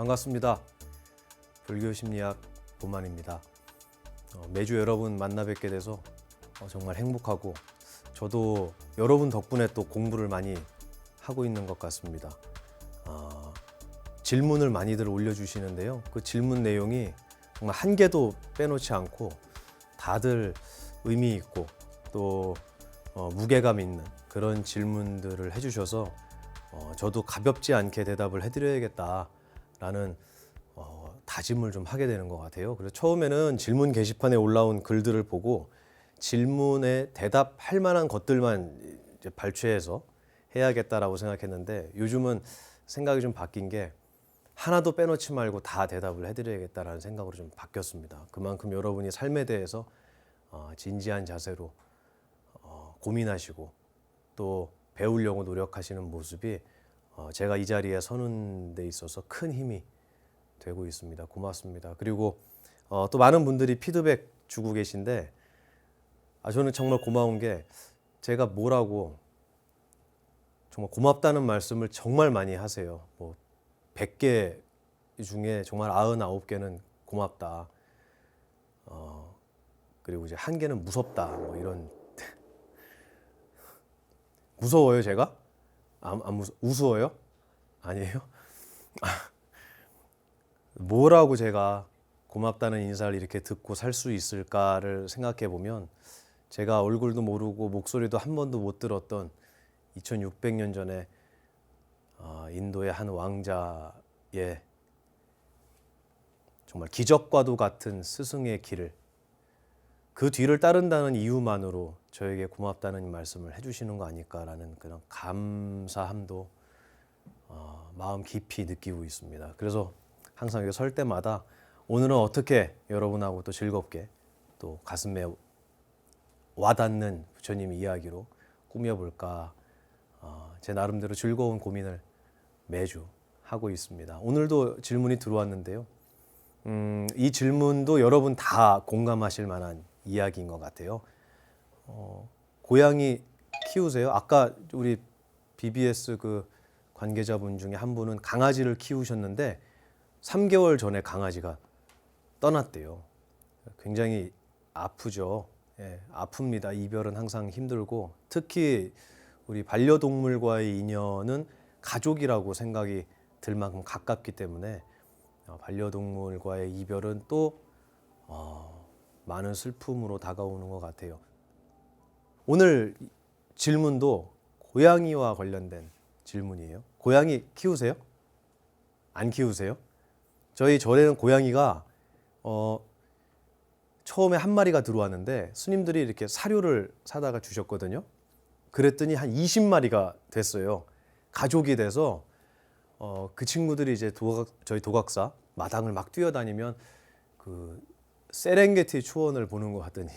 반갑습니다. 불교심리학 고만입니다. 매주 여러분 만나 뵙게 돼서 정말 행복하고 저도 여러분 덕분에 또 공부를 많이 하고 있는 것 같습니다. 질문을 많이들 올려주시는데요. 그 질문 내용이 정말 한 개도 빼놓지 않고 다들 의미 있고 또 무게감 있는 그런 질문들을 해주셔서 저도 가볍지 않게 대답을 해드려야겠다라는 다짐을 좀 하게 되는 것 같아요. 그래서 처음에는 질문 게시판에 올라온 글들을 보고 질문에 대답할 만한 것들만 이제 발췌해서 해야겠다라고 생각했는데 요즘은 생각이 좀 바뀐 게 하나도 빼놓지 말고 다 대답을 해드려야겠다라는 생각으로 좀 바뀌었습니다. 그만큼 여러분이 삶에 대해서 진지한 자세로 고민하시고 또 배우려고 노력하시는 모습이 제가 이 자리에 서는 데 있어서 큰 힘이 되고 있습니다. 고맙습니다. 그리고 또 많은 분들이 피드백 주고 계신데 저는 정말 고마운 게 제가 뭐라고 정말 고맙다는 말씀을 정말 많이 하세요. 100개 중에 정말 99개는 고맙다. 그리고 이제 1개는 무섭다. 이런 무서워요, 제가? 우스워요? 아니에요? 뭐라고 제가 고맙다는 인사를 이렇게 듣고 살 수 있을까를 생각해 보면 제가 얼굴도 모르고 목소리도 한 번도 못 들었던 2600년 전에 인도의 한 왕자의 정말 기적과도 같은 스승의 길을 그 뒤를 따른다는 이유만으로 저에게 고맙다는 말씀을 해주시는 거 아닐까라는 그런 감사함도 마음 깊이 느끼고 있습니다. 그래서 항상 여기 설 때마다 오늘은 어떻게 여러분하고 또 즐겁게 또 가슴에 와닿는 부처님 이야기로 꾸며볼까 제 나름대로 즐거운 고민을 매주 하고 있습니다. 오늘도 질문이 들어왔는데요. 이 질문도 여러분 다 공감하실 만한 이야기인 것 같아요. 고양이 키우세요? 아까 우리 BBS 그 관계자분 중에 한 분은 강아지를 키우셨는데 3개월 전에 강아지가 떠났대요. 굉장히 아프죠. 예, 아픕니다. 이별은 항상 힘들고 특히 우리 반려동물과의 인연은 가족이라고 생각이 들 만큼 가깝기 때문에 반려동물과의 이별은 또 많은 슬픔으로 다가오는 것 같아요. 오늘 질문도 고양이와 관련된 질문이에요. 고양이 키우세요? 안 키우세요? 저희 절에는 고양이가 처음에 한 마리가 들어왔는데 스님들이 이렇게 사료를 사다가 주셨거든요. 그랬더니 한 20마리가 됐어요. 가족이 돼서 그 친구들이 이제 저희 도각사 마당을 막 뛰어다니면 그 세렝게티 초원을 보는 것 같더니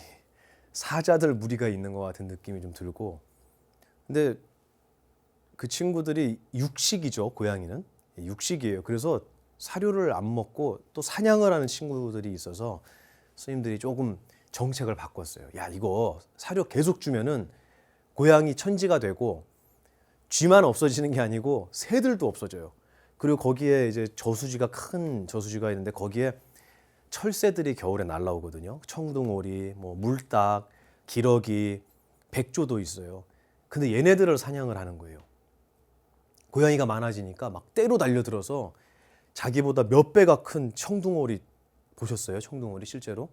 사자들 무리가 있는 것 같은 느낌이 좀 들고, 근데 그 친구들이 육식이죠. 고양이는 육식이에요. 그래서 사료를 안 먹고 또 사냥을 하는 친구들이 있어서 스님들이 조금 정책을 바꿨어요. 야, 이거 사료 계속 주면은 고양이 천지가 되고 쥐만 없어지는 게 아니고 새들도 없어져요. 그리고 거기에 이제 큰 저수지가 있는데 거기에 철새들이 겨울에 날라오거든요. 청둥오리, 물닭, 기러기, 백조도 있어요. 근데 얘네들을 사냥을 하는 거예요. 고양이가 많아지니까 막 떼로 달려들어서 자기보다 몇 배가 큰 청둥오리 보셨어요? 청둥오리 실제로?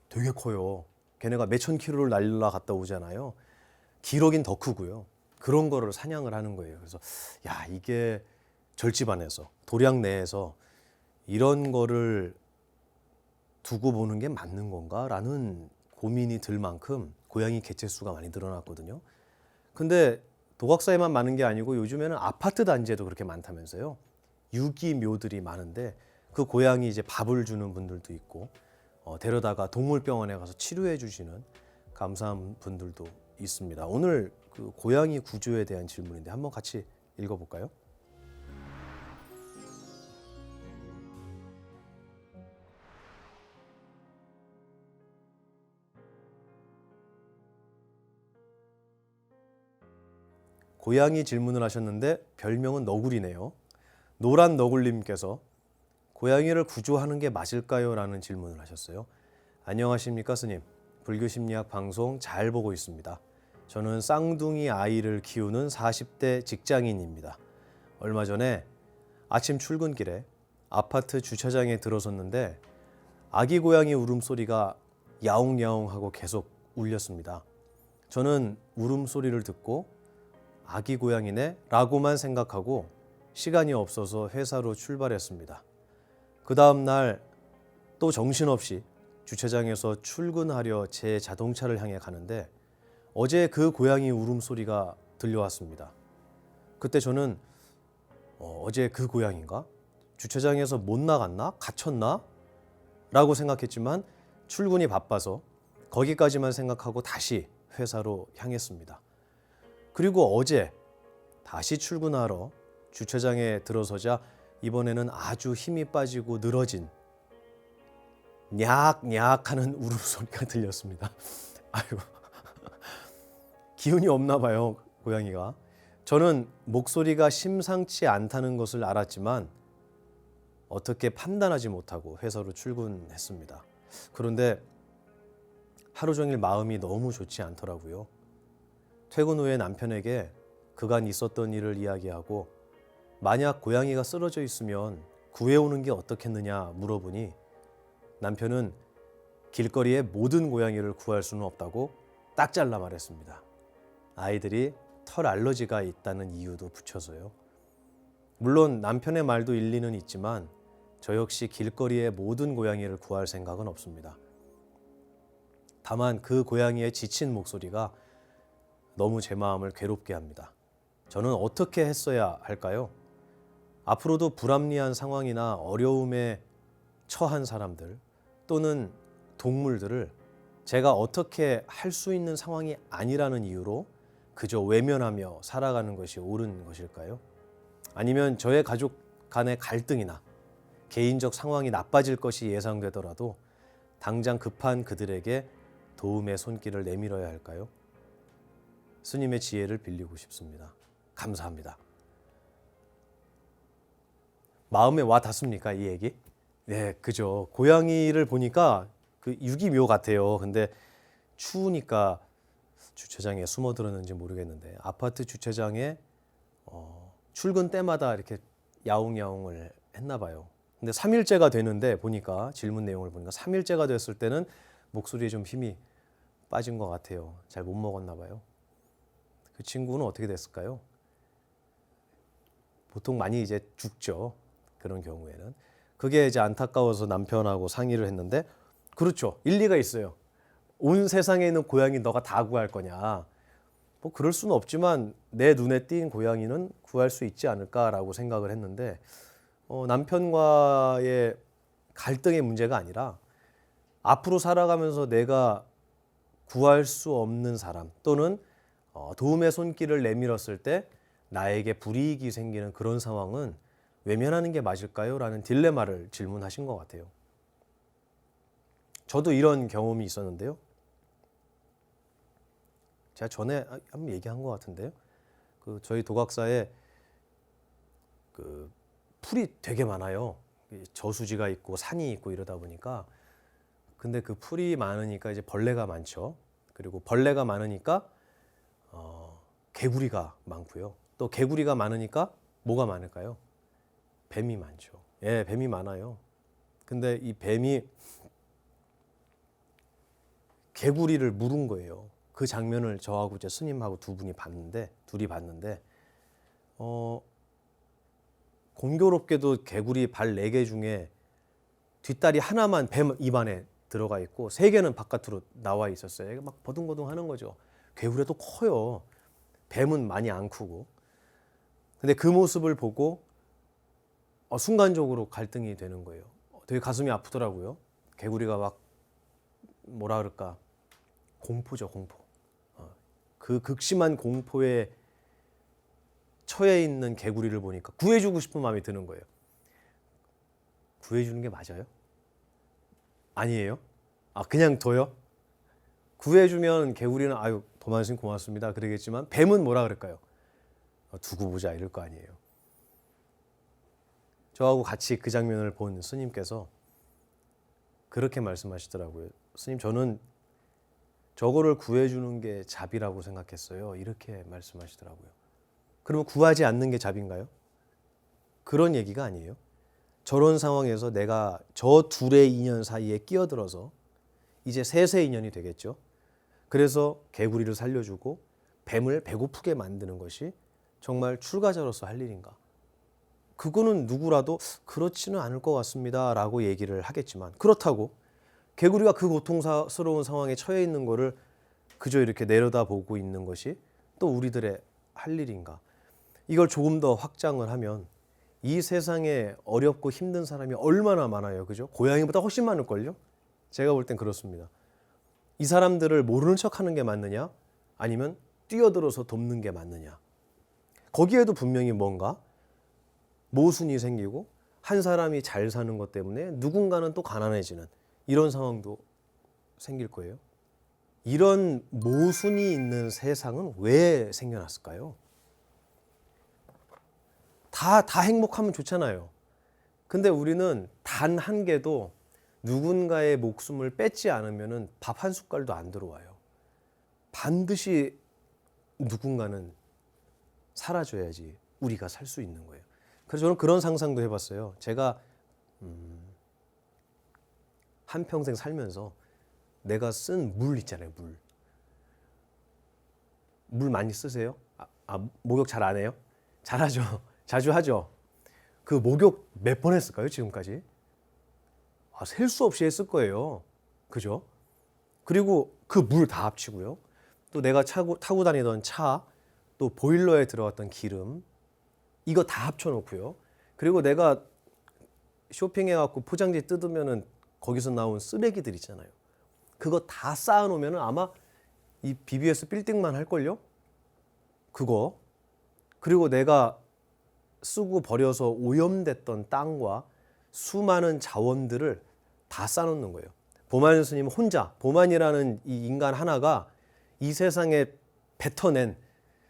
되게 커요. 걔네가 몇천 킬로를 날라갔다 오잖아요. 기러기는 더 크고요. 그런 거를 사냥을 하는 거예요. 그래서 야, 이게 절집안에서 도량 내에서 이런 거를 두고 보는 게 맞는 건가라는 고민이 들 만큼 고양이 개체수가 많이 늘어났거든요. 근데 도각사에만 많은 게 아니고 요즘에는 아파트 단지에도 그렇게 많다면서요. 유기묘들이 많은데 그 고양이 이제 밥을 주는 분들도 있고 데려다가 동물병원에 가서 치료해 주시는 감사한 분들도 있습니다. 오늘 그 고양이 구조에 대한 질문인데 한번 같이 읽어볼까요? 고양이 질문을 하셨는데 별명은 너구리네요. 노란 너굴님께서 고양이를 구조하는 게 맞을까요? 라는 질문을 하셨어요. 안녕하십니까 스님. 불교 심리학 방송 잘 보고 있습니다. 저는 쌍둥이 아이를 키우는 40대 직장인입니다. 얼마 전에 아침 출근길에 아파트 주차장에 들어섰는데 아기 고양이 울음소리가 야옹야옹하고 계속 울렸습니다. 저는 울음소리를 듣고 아기 고양이네 라고만 생각하고 시간이 없어서 회사로 출발했습니다. 그 다음 날 또 정신없이 주차장에서 출근하려 제 자동차를 향해 가는데 어제 그 고양이 울음소리가 들려왔습니다. 그때 저는 어제 그 고양이인가? 주차장에서 못 나갔나? 갇혔나? 라고 생각했지만 출근이 바빠서 거기까지만 생각하고 다시 회사로 향했습니다. 그리고 어제 다시 출근하러 주차장에 들어서자 이번에는 아주 힘이 빠지고 늘어진 냐악 하는 울음소리가 들렸습니다. 아이고, 기운이 없나 봐요, 고양이가. 저는 목소리가 심상치 않다는 것을 알았지만 어떻게 판단하지 못하고 회사로 출근했습니다. 그런데 하루 종일 마음이 너무 좋지 않더라고요. 퇴근 후에 남편에게 그간 있었던 일을 이야기하고 만약 고양이가 쓰러져 있으면 구해오는 게 어떻겠느냐 물어보니 남편은 길거리에 모든 고양이를 구할 수는 없다고 딱 잘라 말했습니다. 아이들이 털 알러지가 있다는 이유도 붙여서요. 물론 남편의 말도 일리는 있지만 저 역시 길거리에 모든 고양이를 구할 생각은 없습니다. 다만 그 고양이의 지친 목소리가 너무 제 마음을 괴롭게 합니다. 저는 어떻게 했어야 할까요? 앞으로도 불합리한 상황이나 어려움에 처한 사람들 또는 동물들을 제가 어떻게 할 수 있는 상황이 아니라는 이유로 그저 외면하며 살아가는 것이 옳은 것일까요? 아니면 저의 가족 간의 갈등이나 개인적 상황이 나빠질 것이 예상되더라도 당장 급한 그들에게 도움의 손길을 내밀어야 할까요? 스님의 지혜를 빌리고 싶습니다. 감사합니다. 마음에 와 닿습니까, 이 얘기? 네, 그죠. 고양이를 보니까 그 유기묘 같아요. 근데 추우니까 주차장에 숨어들었는지 모르겠는데 아파트 주차장에 출근 때마다 이렇게 야옹야옹을 했나 봐요. 근데 3일째가 되는데 보니까 질문 내용을 보니까 3일째가 됐을 때는 목소리에 좀 힘이 빠진 것 같아요. 잘 못 먹었나 봐요. 그 친구는 어떻게 됐을까요? 보통 많이 이제 죽죠. 그런 경우에는. 그게 이제 안타까워서 남편하고 상의를 했는데 그렇죠. 일리가 있어요. 온 세상에 있는 고양이 너가 다 구할 거냐. 뭐 그럴 수는 없지만 내 눈에 띈 고양이는 구할 수 있지 않을까라고 생각을 했는데 남편과의 갈등의 문제가 아니라 앞으로 살아가면서 내가 구할 수 없는 사람 또는 도움의 손길을 내밀었을 때 나에게 불이익이 생기는 그런 상황은 외면하는 게 맞을까요? 라는 딜레마를 질문하신 것 같아요. 저도 이런 경험이 있었는데요. 제가 전에 한번 얘기한 것 같은데요. 그 저희 도각사에 그 풀이 되게 많아요. 저수지가 있고 산이 있고 이러다 보니까 근데 그 풀이 많으니까 이제 벌레가 많죠. 그리고 벌레가 많으니까 개구리가 많고요. 또 개구리가 많으니까 뭐가 많을까요? 뱀이 많죠. 예, 뱀이 많아요. 근데 이 뱀이 개구리를 물은 거예요. 그 장면을 저하고 이제 스님하고 둘이 봤는데 공교롭게도 개구리 발 4개 중에 뒷다리 하나만 뱀 입안에 들어가 있고 3개는 바깥으로 나와 있었어요. 막 버둥버둥 하는 거죠. 개구리도 커요. 뱀은 많이 안 크고. 근데 그 모습을 보고 순간적으로 갈등이 되는 거예요. 되게 가슴이 아프더라고요. 개구리가 막 뭐라 그럴까 공포죠, 공포. 그 극심한 공포에 처해 있는 개구리를 보니까 구해주고 싶은 마음이 드는 거예요. 구해주는 게 맞아요? 아니에요? 그냥 둬요? 구해주면 개구리는 아유 도마님 고맙습니다 그러겠지만 뱀은 뭐라 그럴까요? 두고 보자 이럴 거 아니에요. 저하고 같이 그 장면을 본 스님께서 그렇게 말씀하시더라고요. 스님, 저는 저거를 구해주는 게 잡이라고 생각했어요. 이렇게 말씀하시더라고요. 그러면 구하지 않는 게 잡인가요? 그런 얘기가 아니에요. 저런 상황에서 내가 저 둘의 인연 사이에 끼어들어서 이제 셋의 인연이 되겠죠. 그래서 개구리를 살려주고 뱀을 배고프게 만드는 것이 정말 출가자로서 할 일인가? 그거는 누구라도 그렇지는 않을 것 같습니다 라고 얘기를 하겠지만, 그렇다고 개구리가 그 고통스러운 상황에 처해 있는 거를 그저 이렇게 내려다보고 있는 것이 또 우리들의 할 일인가? 이걸 조금 더 확장을 하면 이 세상에 어렵고 힘든 사람이 얼마나 많아요. 그죠? 고양이보다 훨씬 많을걸요? 제가 볼 땐 그렇습니다. 이 사람들을 모르는 척하는 게 맞느냐? 아니면 뛰어들어서 돕는 게 맞느냐? 거기에도 분명히 뭔가 모순이 생기고 한 사람이 잘 사는 것 때문에 누군가는 또 가난해지는 이런 상황도 생길 거예요. 이런 모순이 있는 세상은 왜 생겨났을까요? 다 행복하면 좋잖아요. 근데 우리는 단 한 개도 누군가의 목숨을 뺏지 않으면 밥 한 숟갈도 안 들어와요. 반드시 누군가는 사라져야지 우리가 살 수 있는 거예요. 그래서 저는 그런 상상도 해봤어요. 제가 한평생 살면서 내가 쓴 물 있잖아요. 물 많이 쓰세요? 목욕 잘 안 해요? 잘하죠. 자주 하죠. 그 목욕 몇 번 했을까요? 지금까지? 셀 수 없이 했을 거예요. 그죠? 그리고 그 물 다 합치고요. 또 내가 타고 다니던 차, 또 보일러에 들어갔던 기름, 이거 다 합쳐놓고요. 그리고 내가 쇼핑해갖고 포장지 뜯으면은 거기서 나온 쓰레기들 있잖아요. 그거 다 쌓아놓으면 아마 이 BBS 빌딩만 할걸요? 그거. 그리고 내가 쓰고 버려서 오염됐던 땅과 수많은 자원들을 다 쌓아놓는 거예요. 보만 스님 혼자, 보만이라는 이 인간 하나가 이 세상에 뱉어낸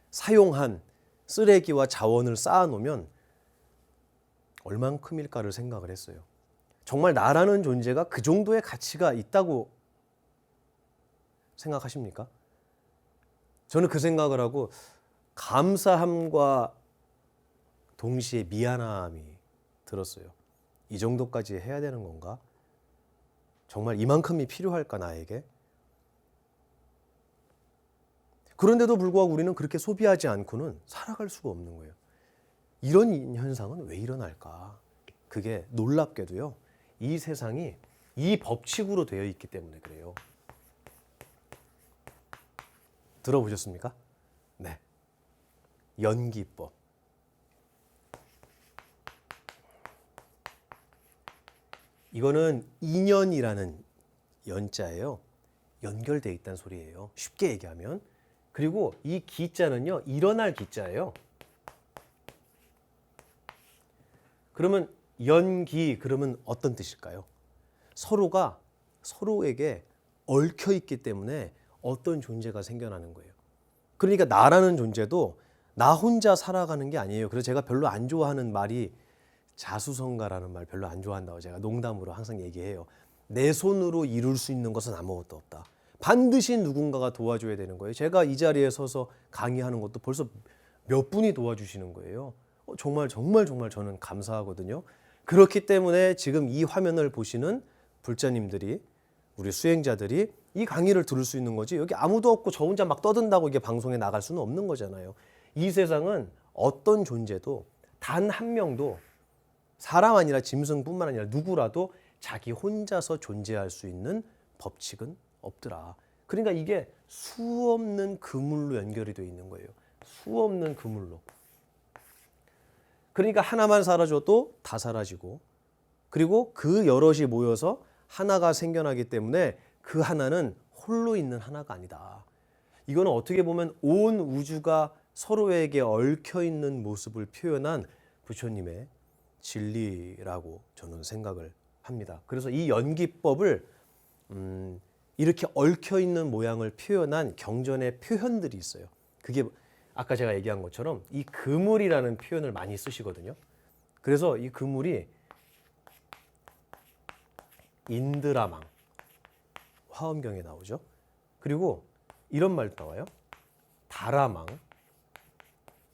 사용한 쓰레기와 자원을 쌓아놓으면 얼만큼일까를 생각을 했어요. 정말 나라는 존재가 그 정도의 가치가 있다고 생각하십니까? 저는 그 생각을 하고 감사함과 동시에 미안함이 들었어요. 이 정도까지 해야 되는 건가? 정말 이만큼이 필요할까 나에게? 그런데도 불구하고 우리는 그렇게 소비하지 않고는 살아갈 수가 없는 거예요. 이런 현상은 왜 일어날까? 그게 놀랍게도요. 이 세상이 이 법칙으로 되어 있기 때문에 그래요. 들어보셨습니까? 네. 연기법. 이거는 인연이라는 연자예요. 연결되어 있다는 소리예요. 쉽게 얘기하면. 그리고 이 기자는요. 일어날 기자예요. 그러면 연기 그러면 어떤 뜻일까요? 서로가 서로에게 얽혀 있기 때문에 어떤 존재가 생겨나는 거예요. 그러니까 나라는 존재도 나 혼자 살아가는 게 아니에요. 그래서 제가 별로 안 좋아하는 말이 자수성가라는 말 별로 안 좋아한다고 제가 농담으로 항상 얘기해요. 내 손으로 이룰 수 있는 것은 아무것도 없다. 반드시 누군가가 도와줘야 되는 거예요. 제가 이 자리에 서서 강의하는 것도 벌써 몇 분이 도와주시는 거예요. 정말 저는 감사하거든요. 그렇기 때문에 지금 이 화면을 보시는 불자님들이, 우리 수행자들이 이 강의를 들을 수 있는 거지, 여기 아무도 없고 저 혼자 막 떠든다고 이게 방송에 나갈 수는 없는 거잖아요. 이 세상은 어떤 존재도 단 한 명도, 사람 아니라 짐승뿐만 아니라 누구라도 자기 혼자서 존재할 수 있는 법칙은 없더라. 그러니까 이게 수없는 그물로 연결이 되어 있는 거예요. 수없는 그물로. 그러니까 하나만 사라져도 다 사라지고, 그리고 그 여럿이 모여서 하나가 생겨나기 때문에 그 하나는 홀로 있는 하나가 아니다. 이거는 어떻게 보면 온 우주가 서로에게 얽혀 있는 모습을 표현한 부처님의 진리라고 저는 생각을 합니다. 그래서 이 연기법을 이렇게 얽혀 있는 모양을 표현한 경전의 표현들이 있어요. 그게 아까 제가 얘기한 것처럼 이 그물이라는 표현을 많이 쓰시거든요. 그래서 이 그물이 인드라망, 화엄경에 나오죠. 그리고 이런 말도 나와요. 다라망.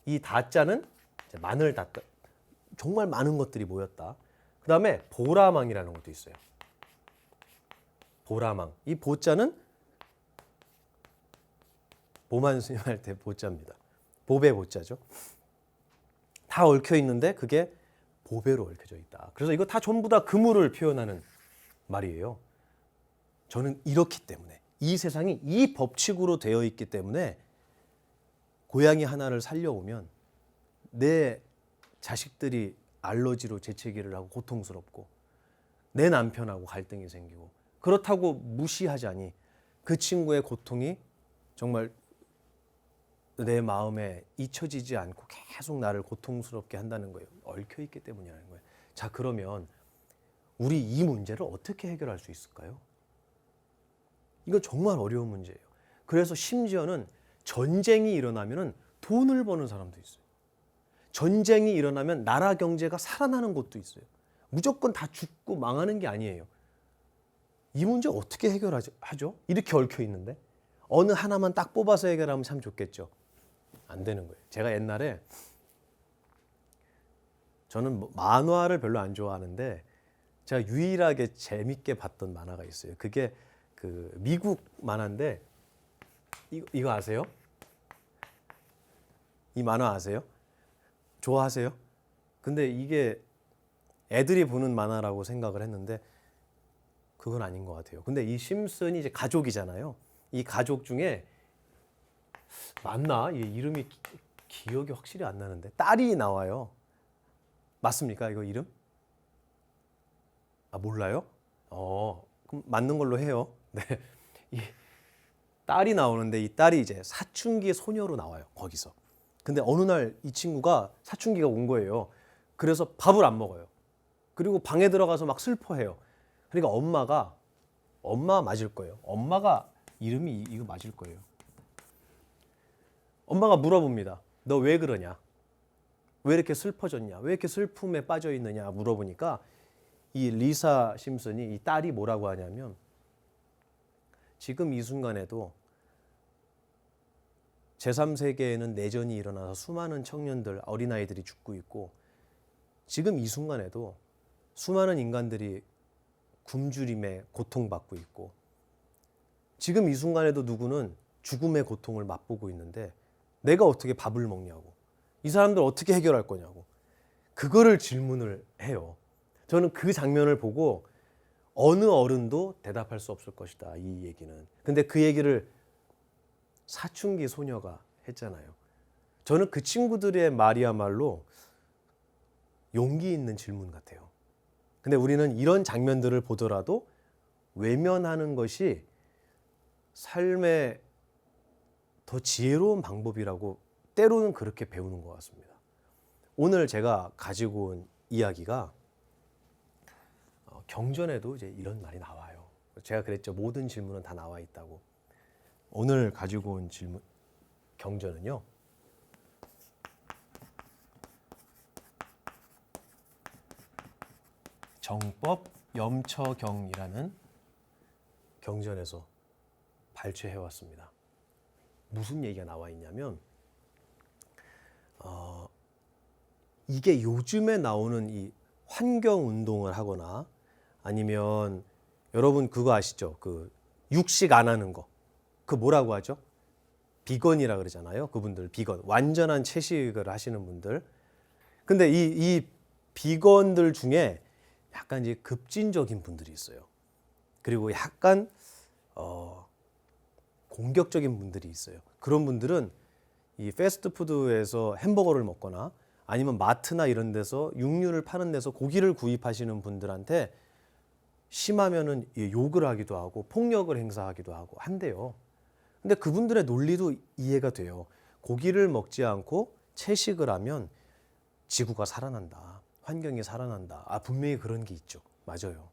이 다자는 마늘 다자, 정말 많은 것들이 모였다. 그 다음에 보라망이라는 것도 있어요. 보라망. 이 보자는 보만 스님할 때 보자입니다. 보배 보자죠. 다 얽혀 있는데 그게 보배로 얽혀져 있다. 그래서 이거 다 전부 다 그물을 표현하는 말이에요. 저는 이렇기 때문에, 이 세상이 이 법칙으로 되어 있기 때문에 고양이 하나를 살려오면 내 자식들이 알러지로 재채기를 하고 고통스럽고 내 남편하고 갈등이 생기고, 그렇다고 무시하자니 그 친구의 고통이 정말 내 마음에 잊혀지지 않고 계속 나를 고통스럽게 한다는 거예요. 얽혀 있기 때문이라는 거예요. 자, 그러면 우리 이 문제를 어떻게 해결할 수 있을까요? 이건 정말 어려운 문제예요. 그래서 심지어는 전쟁이 일어나면 돈을 버는 사람도 있어요. 전쟁이 일어나면 나라 경제가 살아나는 곳도 있어요. 무조건 다 죽고 망하는 게 아니에요. 이 문제 어떻게 해결하죠? 이렇게 얽혀 있는데 어느 하나만 딱 뽑아서 해결하면 참 좋겠죠. 안 되는 거예요. 제가 옛날에, 저는 만화를 별로 안 좋아하는데 제가 유일하게 재밌게 봤던 만화가 있어요. 그게 그 미국 만화인데, 이거 아세요? 이 만화 아세요? 좋아하세요? 근데 이게 애들이 보는 만화라고 생각을 했는데 그건 아닌 것 같아요. 근데 이 심슨이 이제 가족이잖아요. 이 가족 중에 맞나? 이 이름이 기억이 확실히 안 나는데 딸이 나와요. 맞습니까? 이거 이름? 아, 몰라요? 그럼 맞는 걸로 해요. 네. 이 딸이 나오는데 이 딸이 이제 사춘기 소녀로 나와요. 거기서. 근데 어느 날 이 친구가 사춘기가 온 거예요. 그래서 밥을 안 먹어요. 그리고 방에 들어가서 막 슬퍼해요. 그러니까 엄마 맞을 거예요. 엄마가 이름이 이거 맞을 거예요. 엄마가 물어봅니다. 너 왜 그러냐? 왜 이렇게 슬퍼졌냐? 왜 이렇게 슬픔에 빠져 있느냐? 물어보니까 이 리사 심슨이, 이 딸이 뭐라고 하냐면, 지금 이 순간에도 제3세계에는 내전이 일어나서 수많은 청년들, 어린아이들이 죽고 있고, 지금 이 순간에도 수많은 인간들이 굶주림에 고통받고 있고, 지금 이 순간에도 누구는 죽음의 고통을 맛보고 있는데 내가 어떻게 밥을 먹냐고, 이 사람들 어떻게 해결할 거냐고, 그거를 질문을 해요. 저는 그 장면을 보고 어느 어른도 대답할 수 없을 것이다, 이 얘기는. 근데 그 얘기를 사춘기 소녀가 했잖아요. 저는 그 친구들의 말이야말로 용기 있는 질문 같아요. 근데 우리는 이런 장면들을 보더라도 외면하는 것이 삶의 더 지혜로운 방법이라고 때로는 그렇게 배우는 것 같습니다. 오늘 제가 가지고 온 이야기가 경전에도 이제 이런 말이 나와요. 제가 그랬죠. 모든 질문은 다 나와 있다고. 오늘 가지고 온 질문, 경전은요, 정법 염처경이라는 경전에서 발췌해 왔습니다. 무슨 얘기가 나와 있냐면, 이게 요즘에 나오는 이 환경 운동을 하거나, 아니면 여러분 그거 아시죠? 그 육식 안 하는 거, 그 뭐라고 하죠? 비건이라 그러잖아요. 그분들 비건, 완전한 채식을 하시는 분들. 근데 이 비건들 중에 약간 이제 급진적인 분들이 있어요. 그리고 약간 공격적인 분들이 있어요. 그런 분들은 이 패스트푸드에서 햄버거를 먹거나 아니면 마트나 이런 데서 육류를 파는 데서 고기를 구입하시는 분들한테 심하면은 욕을 하기도 하고 폭력을 행사하기도 하고 한대요. 근데 그분들의 논리도 이해가 돼요. 고기를 먹지 않고 채식을 하면 지구가 살아난다, 환경이 살아난다. 아, 분명히 그런 게 있죠. 맞아요.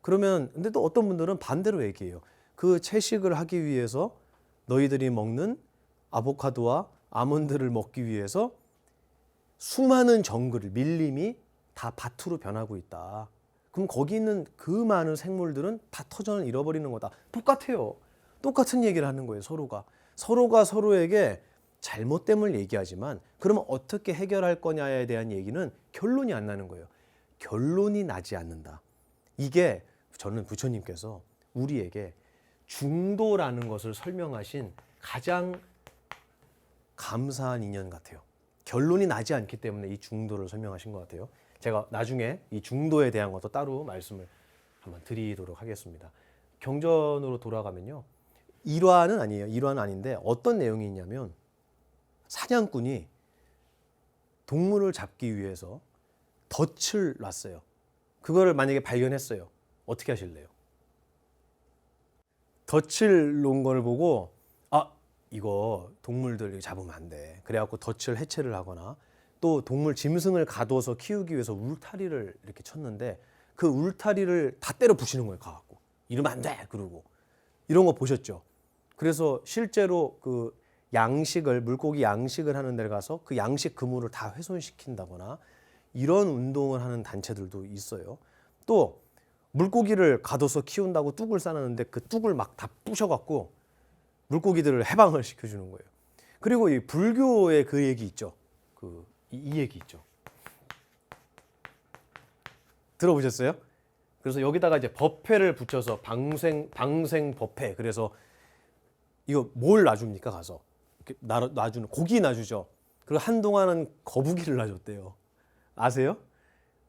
그러면 근데 또 어떤 분들은 반대로 얘기해요. 그 채식을 하기 위해서 너희들이 먹는 아보카도와 아몬드를 먹기 위해서 수많은 정글을, 밀림이 다 밭으로 변하고 있다. 그럼 거기 있는 그 많은 생물들은 다 터전을 잃어버리는 거다. 똑같아요. 똑같은 얘기를 하는 거예요. 서로가 서로에게 잘못됨을 얘기하지만 그러면 어떻게 해결할 거냐에 대한 얘기는 결론이 안 나는 거예요. 결론이 나지 않는다. 이게 저는 부처님께서 우리에게 중도라는 것을 설명하신 가장 감사한 인연 같아요. 결론이 나지 않기 때문에 이 중도를 설명하신 것 같아요. 제가 나중에 이 중도에 대한 것도 따로 말씀을 한번 드리도록 하겠습니다. 경전으로 돌아가면요. 일화는 아니에요. 일화는 아닌데 어떤 내용이 있냐면 사냥꾼이 동물을 잡기 위해서 덫을 놨어요. 그거를 만약에 발견했어요. 어떻게 하실래요? 덫을 놓은 걸 보고 이거 동물들 잡으면 안 돼. 그래갖고 덫을 해체를 하거나 또 동물 짐승을 가둬서 키우기 위해서 울타리를 이렇게 쳤는데 그 울타리를 다 때려 부시는 거예요. 가갖고 이러면 안 돼. 그러고 이런 거 보셨죠? 그래서 실제로 그 물고기 양식을 하는 데 가서 그 양식 그물을 다 훼손시킨다거나 이런 운동을 하는 단체들도 있어요. 또 물고기를 가둬서 키운다고 뚝을 쌓았는데 그 뚝을 막 다 부셔갖고 물고기들을 해방을 시켜주는 거예요. 그리고 이 불교의 그 얘기 있죠. 이 얘기 있죠. 들어보셨어요? 그래서 여기다가 이제 법회를 붙여서 방생법회. 그래서 이거 뭘 놔줍니까? 가서 이렇게 놔주는 고기 놔주죠. 그리고 한동안은 거북이를 놔줬대요. 아세요?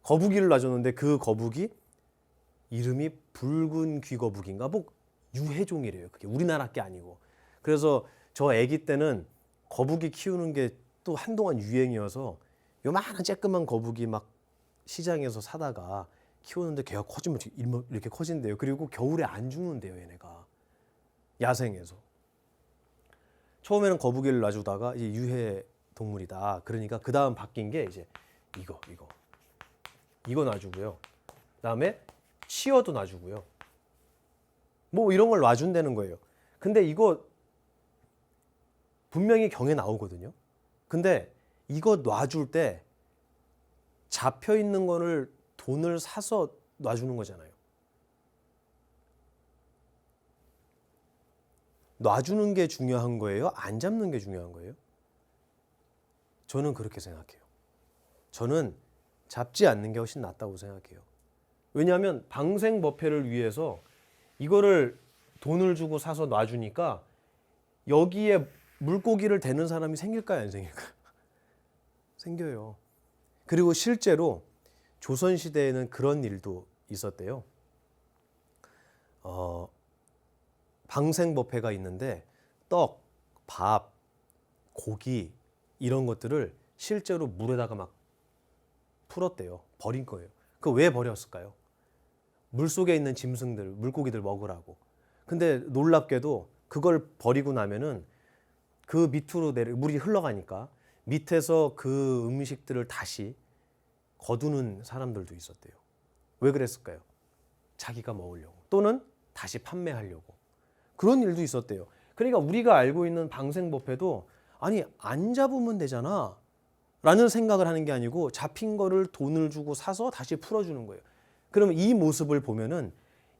거북이를 놔줬는데 그 거북이 이름이 붉은 귀거북인가 뭐 유해종이래요. 그게 우리나라 게 아니고. 그래서 저 아기 때는 거북이 키우는 게 또 한동안 유행이어서 요만한 쬐끄만 거북이 막 시장에서 사다가 키우는데 걔가 커지면 이렇게 커진대요. 그리고 겨울에 안 죽는데요, 얘네가. 야생에서. 처음에는 거북이를 놔주다가 이제 유해 동물이다. 그러니까 그 다음 바뀐 게 이제 이거 놔주고요. 그다음에 치어도 놔주고요. 뭐 이런 걸 놔준다는 거예요. 근데 이거 분명히 경에 나오거든요. 근데 이거 놔줄 때 잡혀 있는 거를 돈을 사서 놔주는 거잖아요. 놔주는 게 중요한 거예요? 안 잡는 게 중요한 거예요? 저는 그렇게 생각해요. 저는 잡지 않는 게 훨씬 낫다고 생각해요. 왜냐하면 방생법회를 위해서 이거를 돈을 주고 사서 놔주니까 여기에 물고기를 대는 사람이 생길까요? 안 생길까요? 생겨요. 그리고 실제로 조선시대에는 그런 일도 있었대요. 방생법회가 있는데 떡, 밥, 고기 이런 것들을 실제로 물에다가 막 풀었대요. 버린 거예요. 그 왜 버렸을까요? 물속에 있는 짐승들, 물고기들 먹으라고. 근데 놀랍게도 그걸 버리고 나면은 그 밑으로 물이 흘러가니까 밑에서 그 음식들을 다시 거두는 사람들도 있었대요. 왜 그랬을까요? 자기가 먹으려고 또는 다시 판매하려고. 그런 일도 있었대요. 그러니까 우리가 알고 있는 방생법회도 아니 안 잡으면 되잖아 라는 생각을 하는 게 아니고 잡힌 거를 돈을 주고 사서 다시 풀어주는 거예요. 그러면 이 모습을 보면은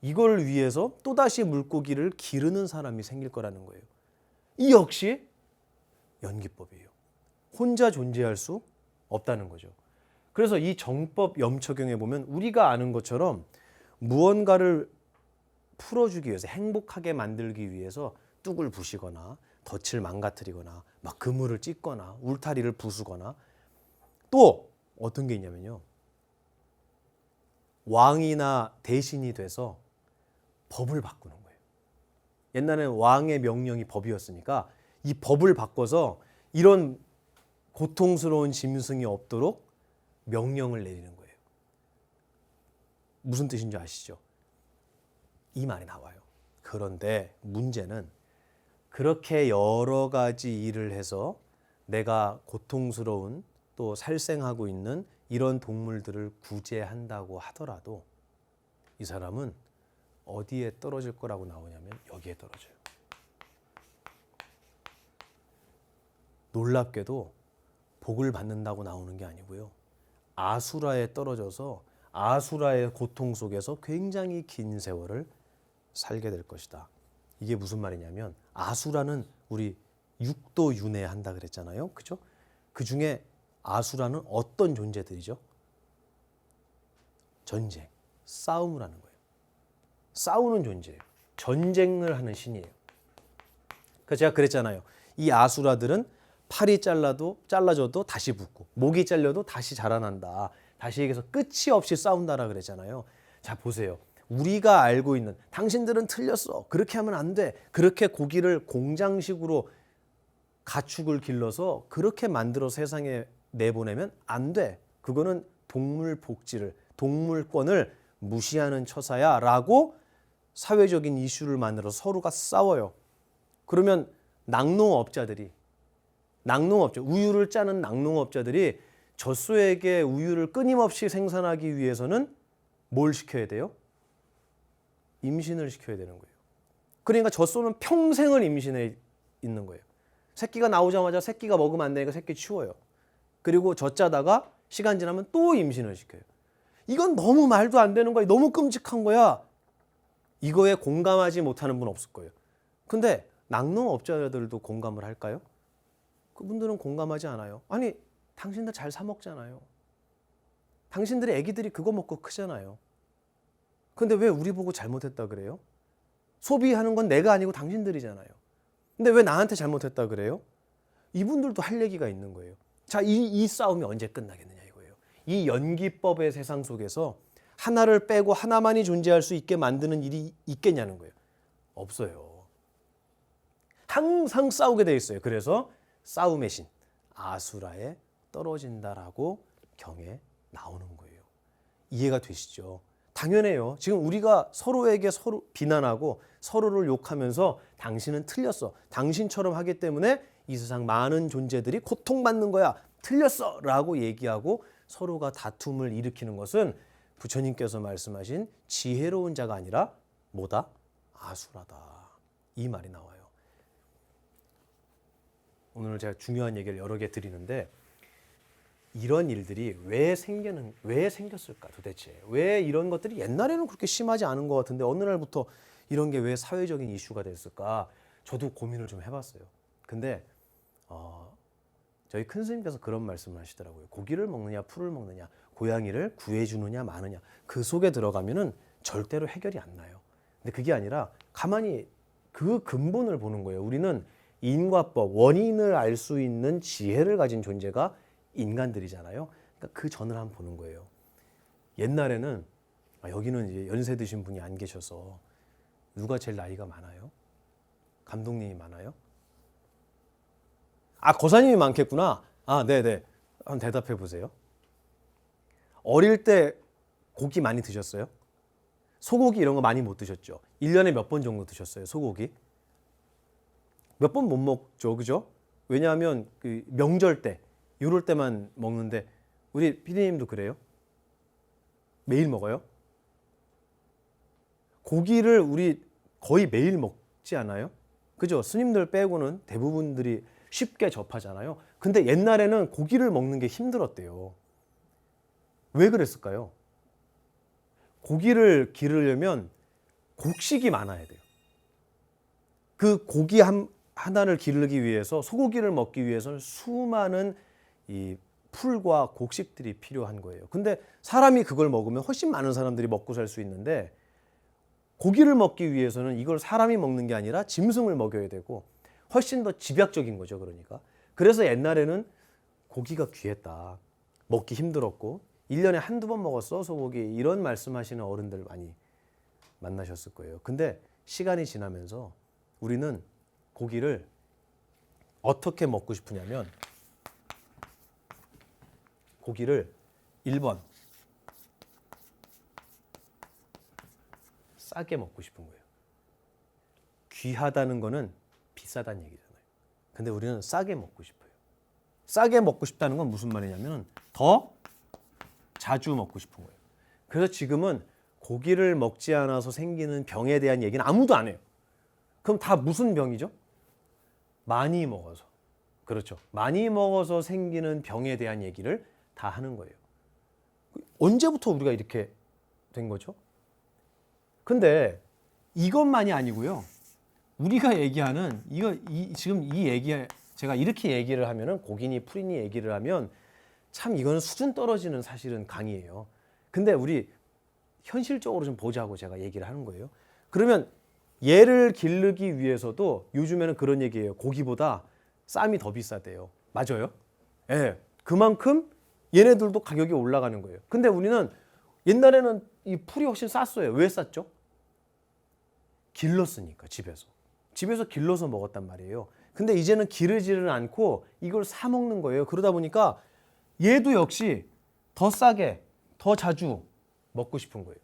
이걸 위해서 또다시 물고기를 기르는 사람이 생길 거라는 거예요. 이 역시 연기법이에요. 혼자 존재할 수 없다는 거죠. 그래서 이 정법 염초경에 보면 우리가 아는 것처럼 무언가를 풀어주기 위해서 행복하게 만들기 위해서 뚝을 부시거나 덫을 망가뜨리거나 막 그물을 찢거나 울타리를 부수거나 또 어떤 게 있냐면요. 왕이나 대신이 돼서 법을 바꾸는 거예요. 옛날에는 왕의 명령이 법이었으니까 이 법을 바꿔서 이런 고통스러운 짐승이 없도록 명령을 내리는 거예요. 무슨 뜻인지 아시죠? 이 말이 나와요. 그런데 문제는 그렇게 여러 가지 일을 해서 내가 고통스러운 또 살생하고 있는 이런 동물들을 구제한다고 하더라도 이 사람은 어디에 떨어질 거라고 나오냐면 여기에 떨어져요. 놀랍게도 복을 받는다고 나오는 게 아니고요. 아수라에 떨어져서 아수라의 고통 속에서 굉장히 긴 세월을 살게 될 것이다. 이게 무슨 말이냐면 아수라는 우리 육도 윤회한다 그랬잖아요. 그죠? 그 중에 아수라는 어떤 존재들이죠? 전쟁, 싸움을 하는 거예요. 싸우는 존재예요. 전쟁을 하는 신이에요. 그래서 제가 그랬잖아요. 이 아수라들은 팔이 잘라져도 다시 붙고 목이 잘려도 다시 자라난다. 다시 얘기해서 끝이 없이 싸운다라 그랬잖아요. 자 보세요. 우리가 알고 있는 당신들은 틀렸어. 그렇게 하면 안 돼. 그렇게 고기를 공장식으로 가축을 길러서 그렇게 만들어 세상에 내보내면 안 돼. 그거는 동물 복지를, 동물권을 무시하는 처사야 라고 사회적인 이슈를 만들어 서로가 싸워요. 그러면 우유를 짜는 낙농업자들이 젖소에게 우유를 끊임없이 생산하기 위해서는 뭘 시켜야 돼요? 임신을 시켜야 되는 거예요. 그러니까 젖소는 평생을 임신해 있는 거예요. 새끼가 나오자마자 새끼가 먹으면 안 되니까 새끼 치워요. 그리고 젖짜다가 시간 지나면 또 임신을 시켜요. 이건 너무 말도 안 되는 거야. 너무 끔찍한 거야. 이거에 공감하지 못하는 분 없을 거예요. 근데 낙농업자들도 공감을 할까요? 그분들은 공감하지 않아요. 아니, 당신들 잘 사 먹잖아요. 당신들의 애기들이 그거 먹고 크잖아요. 근데 왜 우리 보고 잘못했다 그래요? 소비하는 건 내가 아니고 당신들이잖아요. 근데 왜 나한테 잘못했다 그래요? 이분들도 할 얘기가 있는 거예요. 자, 이 싸움이 언제 끝나겠느냐 이거예요. 이 연기법의 세상 속에서 하나를 빼고 하나만이 존재할 수 있게 만드는 일이 있겠냐는 거예요. 없어요. 항상 싸우게 돼 있어요. 그래서 싸움의 신 아수라에 떨어진다라고 경에 나오는 거예요. 이해가 되시죠? 당연해요. 지금 우리가 서로에게 서로 비난하고 서로를 욕하면서 당신은 틀렸어. 당신처럼 하기 때문에 이 세상 많은 존재들이 고통받는 거야. 틀렸어 라고 얘기하고 서로가 다툼을 일으키는 것은 부처님께서 말씀하신 지혜로운 자가 아니라 뭐다? 아수라다. 이 말이 나와요. 오늘 제가 중요한 얘기를 여러 개 드리는데 이런 일들이 왜 생겼을까 도대체? 왜 이런 것들이 옛날에는 그렇게 심하지 않은 것 같은데 어느 날부터 이런 게 왜 사회적인 이슈가 됐을까? 저도 고민을 좀 해봤어요. 근데 저희 큰 스님께서 그런 말씀을 하시더라고요. 고기를 먹느냐 풀을 먹느냐 고양이를 구해주느냐 마느냐 그 속에 들어가면은 절대로 해결이 안 나요. 근데 그게 아니라 가만히 그 근본을 보는 거예요. 우리는 인과법, 원인을 알 수 있는 지혜를 가진 존재가 인간들이잖아요. 그러니까 그 전을 한번 보는 거예요. 옛날에는 여기는 이제 연세 드신 분이 안 계셔서 누가 제일 나이가 많아요? 감독님이 많아요? 고사님이 많겠구나. 네네. 한번 대답해 보세요. 어릴 때 고기 많이 드셨어요? 소고기 이런 거 많이 못 드셨죠? 1년에 몇 번 정도 드셨어요, 소고기? 몇 번 못 먹죠, 그죠? 왜냐하면 그 명절 때, 이럴 때만 먹는데 우리 피디님도 그래요? 매일 먹어요? 고기를 우리 거의 매일 먹지 않아요? 그죠? 스님들 빼고는 대부분들이 쉽게 접하잖아요. 근데 옛날에는 고기를 먹는 게 힘들었대요. 왜 그랬을까요? 고기를 기르려면 곡식이 많아야 돼요. 그 고기 하나를 기르기 위해서 소고기를 먹기 위해서는 수많은 이 풀과 곡식들이 필요한 거예요. 근데 사람이 그걸 먹으면 훨씬 많은 사람들이 먹고 살 수 있는데 고기를 먹기 위해서는 이걸 사람이 먹는 게 아니라 짐승을 먹여야 되고 훨씬 더 집약적인 거죠. 그러니까. 그래서 옛날에는 고기가 귀했다. 먹기 힘들었고 1년에 한두 번 먹었어 소고기 이런 말씀하시는 어른들 많이 만나셨을 거예요. 근데 시간이 지나면서 우리는 고기를 어떻게 먹고 싶으냐면 고기를 1번 싸게 먹고 싶은 거예요. 귀하다는 거는 비싸다는 얘기잖아요. 근데 우리는 싸게 먹고 싶어요. 싸게 먹고 싶다는 건 무슨 말이냐면 더 자주 먹고 싶은 거예요. 그래서 지금은 고기를 먹지 않아서 생기는 병에 대한 얘기는 아무도 안 해요. 그럼 다 무슨 병이죠? 많이 먹어서. 그렇죠. 많이 먹어서 생기는 병에 대한 얘기를 다 하는 거예요. 언제부터 우리가 이렇게 된 거죠? 근데 이것만이 아니고요. 우리가 얘기하는 지금 이 얘기 제가 이렇게 얘기를 하면은 고기니 풀이니 얘기를 하면 참 이거는 수준 떨어지는 사실은 강의예요. 근데 우리 현실적으로 좀 보자고 제가 얘기를 하는 거예요. 그러면 얘를 기르기 위해서도 요즘에는 그런 얘기예요. 고기보다 쌈이 더 비싸대요. 맞아요? 예. 그만큼 얘네들도 가격이 올라가는 거예요. 근데 우리는 옛날에는 이 풀이 훨씬 쌌어요. 왜 쌌죠? 길렀으니까 집에서. 집에서 길러서 먹었단 말이에요. 근데 이제는 기르지는 않고 이걸 사 먹는 거예요. 그러다 보니까 얘도 역시 더 싸게, 더 자주 먹고 싶은 거예요.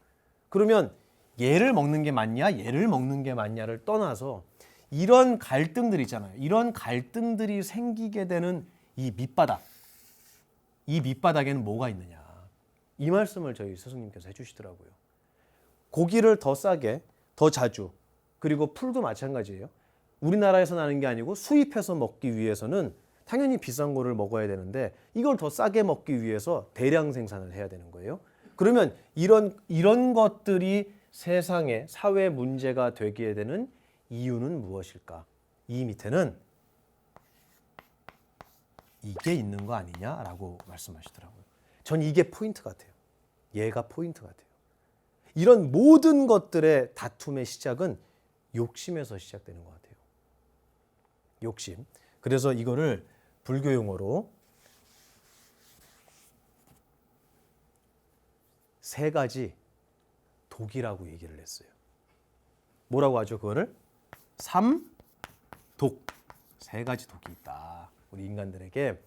그러면 얘를 먹는 게 맞냐, 얘를 먹는 게 맞냐를 떠나서 이런 갈등들 있잖아요. 이런 갈등들이 생기게 되는 이 밑바닥. 이 밑바닥에는 뭐가 있느냐. 이 말씀을 저희 스승님께서 해주시더라고요. 고기를 더 싸게, 더 자주, 그리고 풀도 마찬가지예요. 우리나라에서 나는 게 아니고 수입해서 먹기 위해서는 당연히 비싼 거를 먹어야 되는데 이걸 더 싸게 먹기 위해서 대량 생산을 해야 되는 거예요. 그러면 이런 것들이 세상에 사회 문제가 되게 되는 이유는 무엇일까? 이 밑에는 이게 있는 거 아니냐라고 말씀하시더라고요. 전 이게 포인트 같아요. 얘가 포인트 같아요. 이런 모든 것들의 다툼의 시작은 욕심에서 시작되는 것 같아요. 욕심. 그래서 이거를 불교 용어로 세 가지 독이라고 얘기를 했어요. 뭐라고 하죠? 그거를 삼독. 세 가지 독이 있다. 우리 인간들에게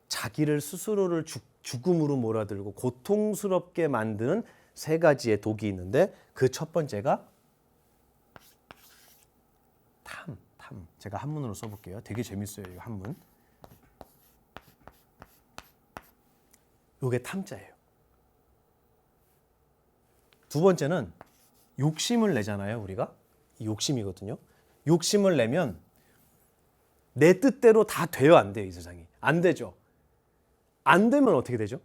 자기를 스스로를 죽음으로 몰아들고 고통스럽게 만드는 세 가지의 독이 있는데 그 첫 번째가 탐. 제가 한문으로 써볼게요. 되게 재밌어요. 이 한문. 이게 탐자예요. 두 번째는 욕심을 내잖아요. 우리가 이 욕심이거든요. 욕심을 내면 내 뜻대로 다 돼요, 안 돼요? 이 세상이 안 되죠. 안 되면 어떻게 되죠?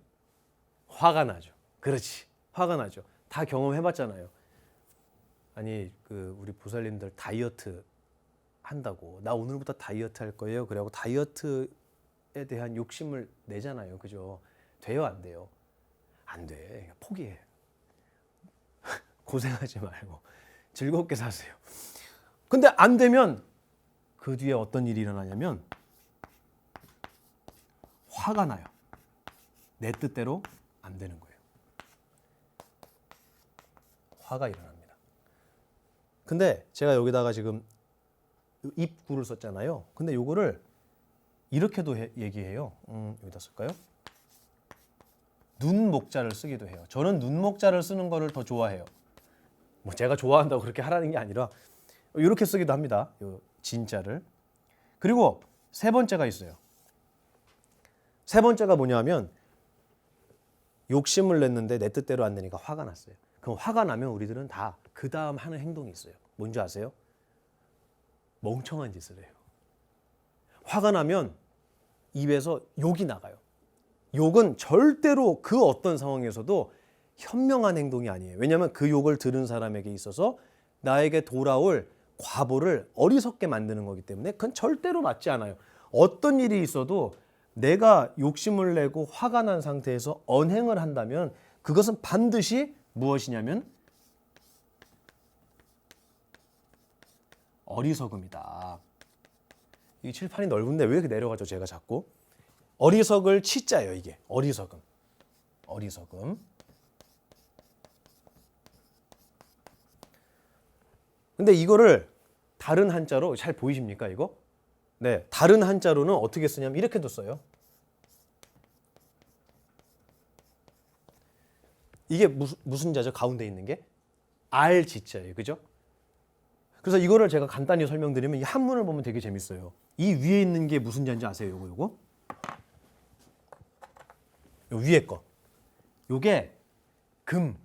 화가 나죠. 그렇지, 화가 나죠. 다 경험해봤잖아요. 아니 우리 보살님들 다이어트 한다고 나 오늘부터 다이어트 할 거예요. 그래고 다이어트에 대한 욕심을 내잖아요. 그죠? 돼요, 안 돼요? 안 돼. 포기해. 고생하지 말고 즐겁게 사세요. 근데 안 되면 그 뒤에 어떤 일이 일어나냐면 화가 나요. 내 뜻대로 안 되는 거예요. 화가 일어납니다. 근데 제가 여기다가 지금 입구를 썼잖아요. 근데 요거를 이렇게도 얘기해요. 여기다 쓸까요? 눈목자를 쓰기도 해요. 저는 눈목자를 쓰는 거를 더 좋아해요. 뭐 제가 좋아한다고 그렇게 하라는 게 아니라 이렇게 쓰기도 합니다. 요 진자를. 그리고 세 번째가 있어요. 세 번째가 뭐냐면 욕심을 냈는데 내 뜻대로 안 되니까 화가 났어요. 그럼 화가 나면 우리들은 다 그 다음 하는 행동이 있어요. 뭔지 아세요? 멍청한 짓을 해요. 화가 나면 입에서 욕이 나가요. 욕은 절대로 그 어떤 상황에서도 현명한 행동이 아니에요. 왜냐하면 그 욕을 들은 사람에게 있어서 나에게 돌아올 과보를 어리석게 만드는 거기 때문에 그건 절대로 맞지 않아요. 어떤 일이 있어도 내가 욕심을 내고 화가 난 상태에서 언행을 한다면 그것은 반드시 무엇이냐면 어리석음이다. 이 칠판이 넓은데 왜 이렇게 내려가죠? 제가 자꾸. 어리석을 치자예요. 이게 어리석음. 어리석음. 근데 이거를 다른 한자로 잘 보이십니까? 이거? 네, 다른 한자로는 어떻게 쓰냐면 이렇게도 써요. 이게 무슨 자죠? 가운데 있는 게 알지자예요. 그죠? 그래서 이거를 제가 간단히 설명드리면 이 한문을 보면 되게 재밌어요. 이 위에 있는 게 무슨 자인지 아세요? 요거. 요 위에 거. 요게 금,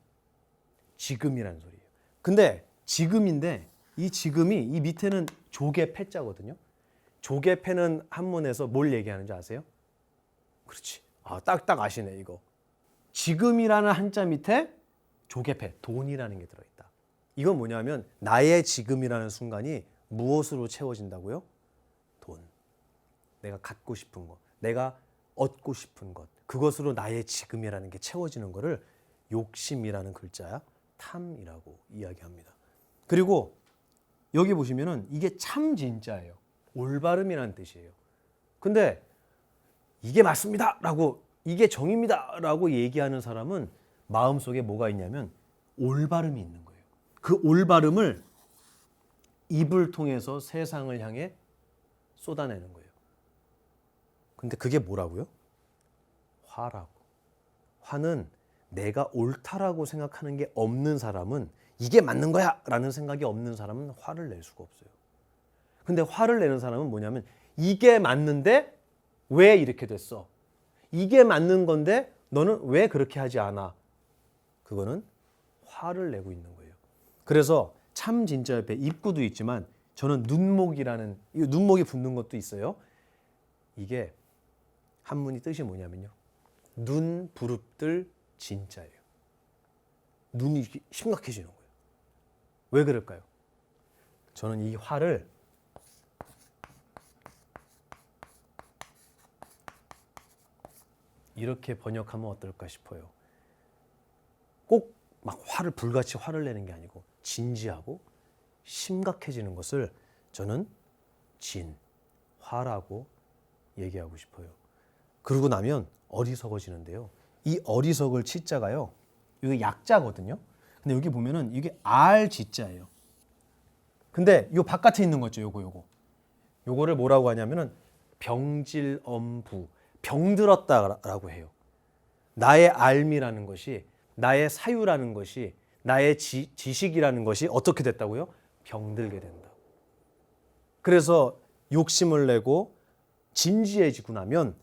지금이라는 소리예요. 근데 지금인데 이 지금이 이 밑에는 조개 패자거든요. 조개 패는 한문에서 뭘 얘기하는지 아세요? 그렇지. 딱 아시네 이거. 지금이라는 한자 밑에 조개패, 돈이라는 게 들어있다. 이건 뭐냐면 나의 지금이라는 순간이 무엇으로 채워진다고요? 돈. 내가 갖고 싶은 것, 내가 얻고 싶은 것, 그것으로 나의 지금이라는 게 채워지는 것을 욕심이라는 글자야 탐이라고 이야기합니다. 그리고 여기 보시면은 이게 참 진짜예요. 올바름이라는 뜻이에요. 근데 이게 맞습니다 라고, 이게 정입니다 라고 얘기하는 사람은 마음속에 뭐가 있냐면 올바름이 있는 거예요. 그 올바름을 입을 통해서 세상을 향해 쏟아내는 거예요. 근데 그게 뭐라고요? 화라고. 화는 내가 옳다라고 생각하는 게 없는 사람은, 이게 맞는 거야 라는 생각이 없는 사람은 화를 낼 수가 없어요. 근데 화를 내는 사람은 뭐냐면 이게 맞는데 왜 이렇게 됐어? 이게 맞는 건데 너는 왜 그렇게 하지 않아? 그거는 화를 내고 있는 거예요. 그래서 참 진짜 옆에 입구도 있지만 저는 눈목이라는, 눈목이 붙는 것도 있어요. 이게 한문이 뜻이 뭐냐면요, 눈 부릅들 진짜예요. 눈이 심각해지는 거예요. 왜 그럴까요? 저는 이 화를 이렇게 번역하면 어떨까 싶어요. 꼭 막 화를 불같이 화를 내는 게 아니고 진지하고 심각해지는 것을 저는 진화라고 얘기하고 싶어요. 그러고 나면 어리석어지는데요. 이 어리석을 치자가요, 이게 약자거든요. 근데 여기 보면은 이게 알지자예요. 근데 요 바깥에 있는 거죠. 요거를 뭐라고 하냐면은 병질엄부, 병들었다라고 해요. 나의 알미라는 것이, 나의 사유라는 것이, 나의 지식이라는 것이 어떻게 됐다고요? 병들게 된다. 그래서 욕심을 내고 진지해지고 나면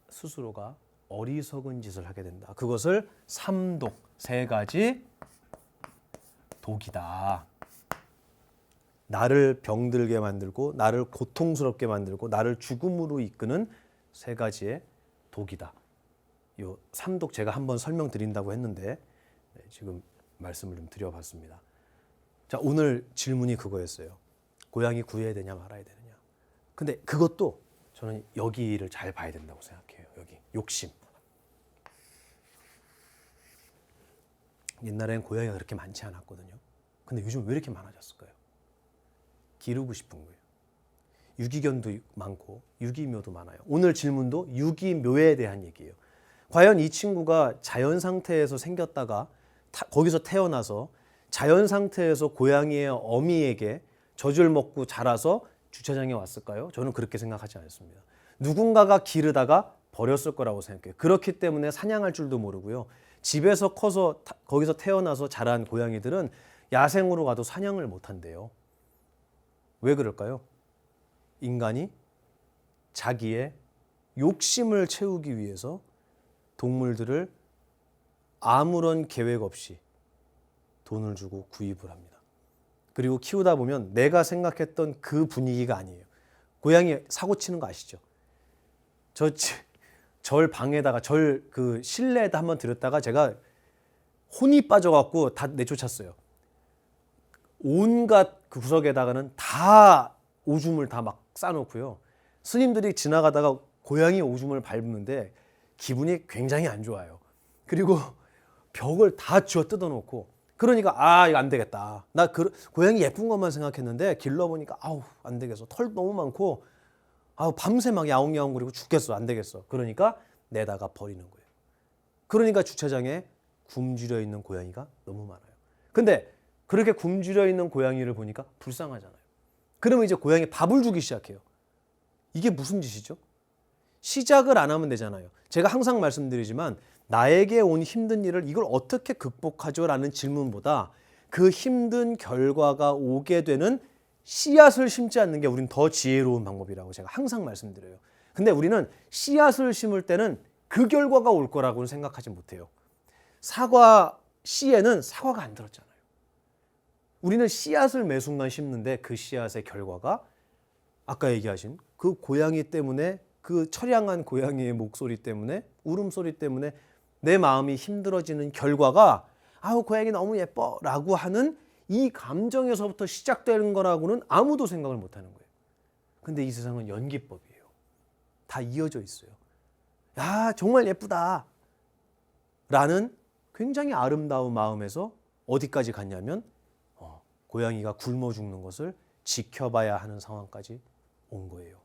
스스로가 어리석은 짓을 하게 된다. 그것을 삼독, 세 가지 독이다. 나를 병들게 만들고 나를 고통스럽게 만들고 나를 죽음으로 이끄는 세 가지의 독이다. 요 삼독 제가 한번 설명드린다고 했는데 지금 말씀을 좀 드려봤습니다. 자, 오늘 질문이 그거였어요. 고양이 구해야 되냐 말아야 되느냐. 근데 그것도 저는 여기를 잘 봐야 된다고 생각해요. 여기 욕심. 옛날엔 고양이가 그렇게 많지 않았거든요. 근데 요즘 왜 이렇게 많아졌을까요? 기르고 싶은 거예요. 유기견도 많고 유기묘도 많아요. 오늘 질문도 유기묘에 대한 얘기예요. 과연 이 친구가 자연 상태에서 생겼다가 거기서 태어나서 자연 상태에서 고양이의 어미에게 젖을 먹고 자라서 주차장에 왔을까요? 저는 그렇게 생각하지 않습니다. 누군가가 기르다가 버렸을 거라고 생각해요. 그렇기 때문에 사냥할 줄도 모르고요. 집에서 커서 거기서 태어나서 자란 고양이들은 야생으로 가도 사냥을 못 한대요. 왜 그럴까요? 인간이 자기의 욕심을 채우기 위해서 동물들을 아무런 계획 없이 돈을 주고 구입을 합니다. 그리고 키우다 보면 내가 생각했던 그 분위기가 아니에요. 고양이 사고 치는 거 아시죠? 절 방에다가 그 실내에다 한번 들였다가 제가 혼이 빠져갖고 다 내쫓았어요. 온갖 그 구석에다가는 다 오줌을 다 막 싸놓고요. 스님들이 지나가다가 고양이 오줌을 밟는데 기분이 굉장히 안 좋아요. 그리고 벽을 다 쥐어 뜯어놓고, 그러니까 이거 안 되겠다. 나 고양이 예쁜 것만 생각했는데 길러보니까 안 되겠어. 털 너무 많고 밤새 막 야옹야옹거리고 죽겠어. 안 되겠어. 그러니까 내다가 버리는 거예요. 그러니까 주차장에 굶주려 있는 고양이가 너무 많아요. 근데 그렇게 굶주려 있는 고양이를 보니까 불쌍하잖아요. 그러면 이제 고양이 밥을 주기 시작해요. 이게 무슨 짓이죠? 시작을 안 하면 되잖아요. 제가 항상 말씀드리지만 나에게 온 힘든 일을 이걸 어떻게 극복하죠? 라는 질문보다 그 힘든 결과가 오게 되는 씨앗을 심지 않는 게 우리는 더 지혜로운 방법이라고 제가 항상 말씀드려요. 근데 우리는 씨앗을 심을 때는 그 결과가 올 거라고는 생각하지 못해요. 사과 씨에는 사과가 안 들었잖아요. 우리는 씨앗을 매 순간 심는데 그 씨앗의 결과가 아까 얘기하신 그 고양이 때문에, 그 처량한 고양이의 목소리 때문에, 울음소리 때문에 내 마음이 힘들어지는 결과가 아우 고양이 너무 예뻐 라고 하는 이 감정에서부터 시작되는 거라고는 아무도 생각을 못하는 거예요. 근데 이 세상은 연기법이에요. 다 이어져 있어요. 야 정말 예쁘다 라는 굉장히 아름다운 마음에서 어디까지 갔냐면 고양이가 굶어 죽는 것을 지켜봐야 하는 상황까지 온 거예요.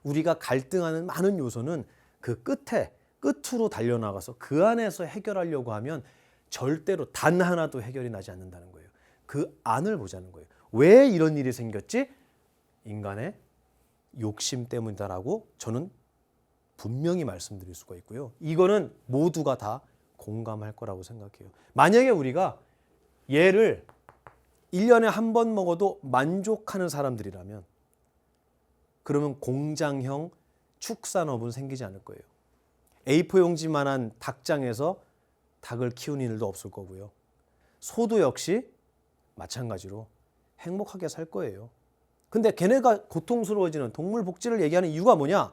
우리가 갈등하는 많은 요소는 그 끝으로 달려나가서 그 안에서 해결하려고 하면 절대로 단 하나도 해결이 나지 않는다는 거예요. 그 안을 보자는 거예요. 왜 이런 일이 생겼지? 인간의 욕심 때문이다라고 저는 분명히 말씀드릴 수가 있고요. 이거는 모두가 다 공감할 거라고 생각해요. 만약에 우리가 얘를 1년에 한 번 먹어도 만족하는 사람들이라면 그러면 공장형 축산업은 생기지 않을 거예요. A4 용지만한 닭장에서 닭을 키우는 일도 없을 거고요. 소도 역시 마찬가지로 행복하게 살 거예요. 근데 걔네가 고통스러워지는 동물 복지를 얘기하는 이유가 뭐냐?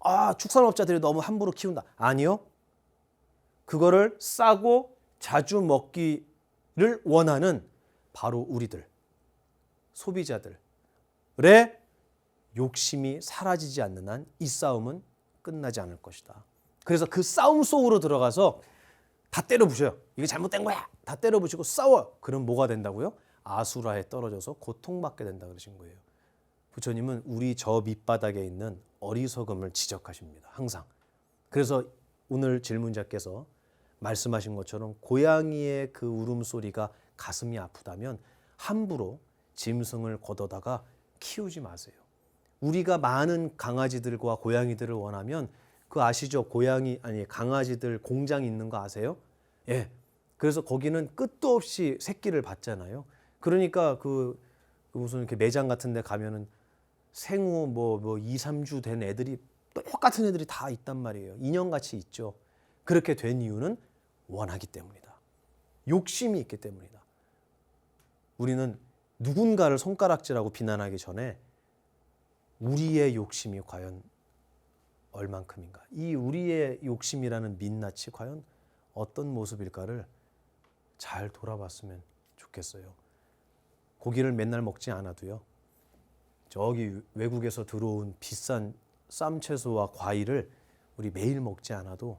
아, 축산업자들이 너무 함부로 키운다. 아니요. 그거를 싸고 자주 먹기를 원하는 바로 우리들, 소비자들의 욕심이 사라지지 않는 한 이 싸움은 끝나지 않을 것이다. 그래서 그 싸움 속으로 들어가서 다 때려부셔요. 이게 잘못된 거야. 다 때려부시고 싸워. 그럼 뭐가 된다고요? 아수라에 떨어져서 고통받게 된다 그러신 거예요. 부처님은 우리 저 밑바닥에 있는 어리석음을 지적하십니다. 항상. 그래서 오늘 질문자께서 말씀하신 것처럼 고양이의 그 울음소리가 가슴이 아프다면 함부로 짐승을 걷어다가 키우지 마세요. 우리가 많은 강아지들과 고양이들을 원하면 그 아시죠? 강아지들 공장이 있는 거 아세요? 예. 그래서 거기는 끝도 없이 새끼를 받잖아요. 그러니까 그 무슨 이렇게 매장 같은 데 가면은 생후 뭐 2, 3주 된 애들이 똑같은 애들이 다 있단 말이에요. 인형같이 있죠. 그렇게 된 이유는 원하기 때문이다. 욕심이 있기 때문이다. 우리는 누군가를 손가락질하고 비난하기 전에 우리의 욕심이 과연 얼만큼인가? 이 우리의 욕심이라는 민낯이 과연 어떤 모습일까를 잘 돌아봤으면 좋겠어요. 고기를 맨날 먹지 않아도요. 저기 외국에서 들어온 비싼 쌈채소와 과일을 우리 매일 먹지 않아도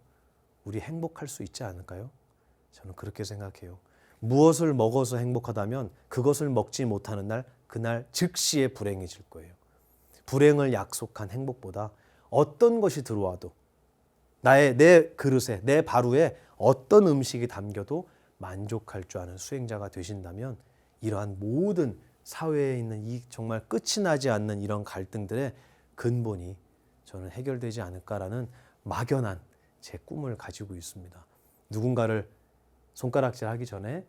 우리 행복할 수 있지 않을까요? 저는 그렇게 생각해요. 무엇을 먹어서 행복하다면 그것을 먹지 못하는 날, 그날 즉시에 불행해질 거예요. 불행을 약속한 행복보다 어떤 것이 들어와도 내 그릇에, 내 바루에 어떤 음식이 담겨도 만족할 줄 아는 수행자가 되신다면 이러한 모든 사회에 있는 이 정말 끝이 나지 않는 이런 갈등들의 근본이 저는 해결되지 않을까라는 막연한 제 꿈을 가지고 있습니다. 누군가를 손가락질하기 전에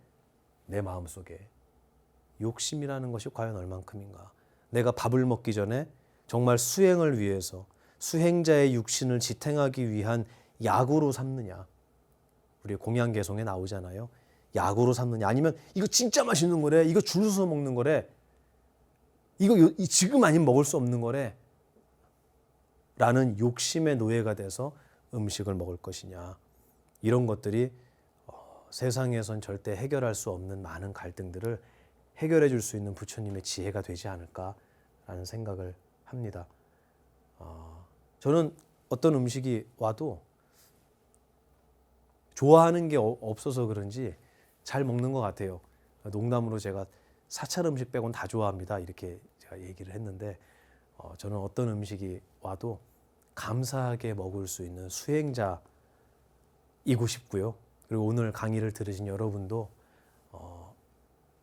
내 마음속에 욕심이라는 것이 과연 얼만큼인가? 내가 밥을 먹기 전에 정말 수행을 위해서 수행자의 육신을 지탱하기 위한 약으로 삼느냐? 우리 공양개송에 나오잖아요. 약으로 삼느냐? 아니면 이거 진짜 맛있는 거래. 이거 줄 서서 먹는 거래. 이거 지금 아니면 먹을 수 없는 거래. 라는 욕심의 노예가 돼서 음식을 먹을 것이냐. 이런 것들이 세상에선 절대 해결할 수 없는 많은 갈등들을 해결해 줄 수 있는 부처님의 지혜가 되지 않을까라는 생각을 합니다. 저는 어떤 음식이 와도 좋아하는 게 없어서 그런지 잘 먹는 것 같아요. 농담으로 제가 사찰 음식 빼고는 다 좋아합니다. 이렇게 제가 얘기를 했는데 저는 어떤 음식이 와도 감사하게 먹을 수 있는 수행자이고 싶고요. 그리고 오늘 강의를 들으신 여러분도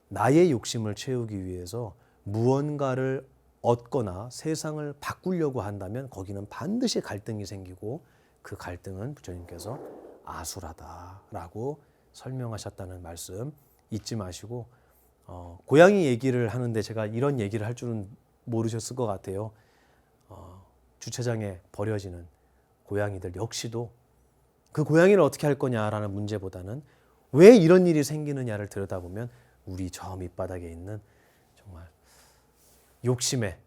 나의 욕심을 채우기 위해서 무언가를 얻거나 세상을 바꾸려고 한다면 거기는 반드시 갈등이 생기고 그 갈등은 부처님께서 아수라다라고 설명하셨다는 말씀 잊지 마시고 고양이 얘기를 하는데 제가 이런 얘기를 할 줄은 모르셨을 것 같아요. 주차장에 버려지는 고양이들 역시도 그 고양이를 어떻게 할 거냐라는 문제보다는 왜 이런 일이 생기느냐를 들여다보면 우리 저 밑바닥에 있는 정말 욕심의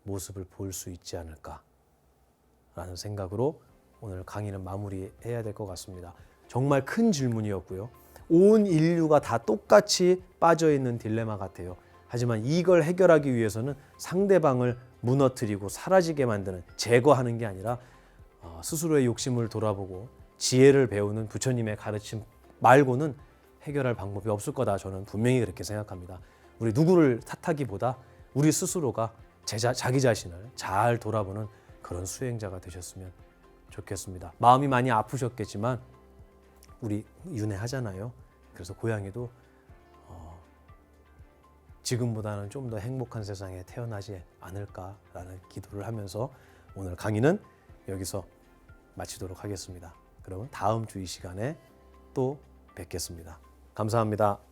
모습을 볼 수 있지 않을까라는 생각으로 오늘 강의는 마무리해야 될 것 같습니다. 정말 큰 질문이었고요. 온 인류가 다 똑같이 빠져 있는 딜레마 같아요. 하지만 이걸 해결하기 위해서는 상대방을 무너뜨리고 사라지게 만드는, 제거하는 게 아니라 스스로의 욕심을 돌아보고 지혜를 배우는 부처님의 가르침 말고는 해결할 방법이 없을 거다. 저는 분명히 그렇게 생각합니다. 우리 누구를 탓하기보다 우리 스스로가 자기 자신을 잘 돌아보는 그런 수행자가 되셨으면 좋겠습니다. 마음이 많이 아프셨겠지만 우리 윤회하잖아요. 그래서 고양이도 지금보다는 좀 더 행복한 세상에 태어나지 않을까라는 기도를 하면서 오늘 강의는 여기서 마치도록 하겠습니다. 그러면 다음 주 이 시간에 또 뵙겠습니다. 감사합니다.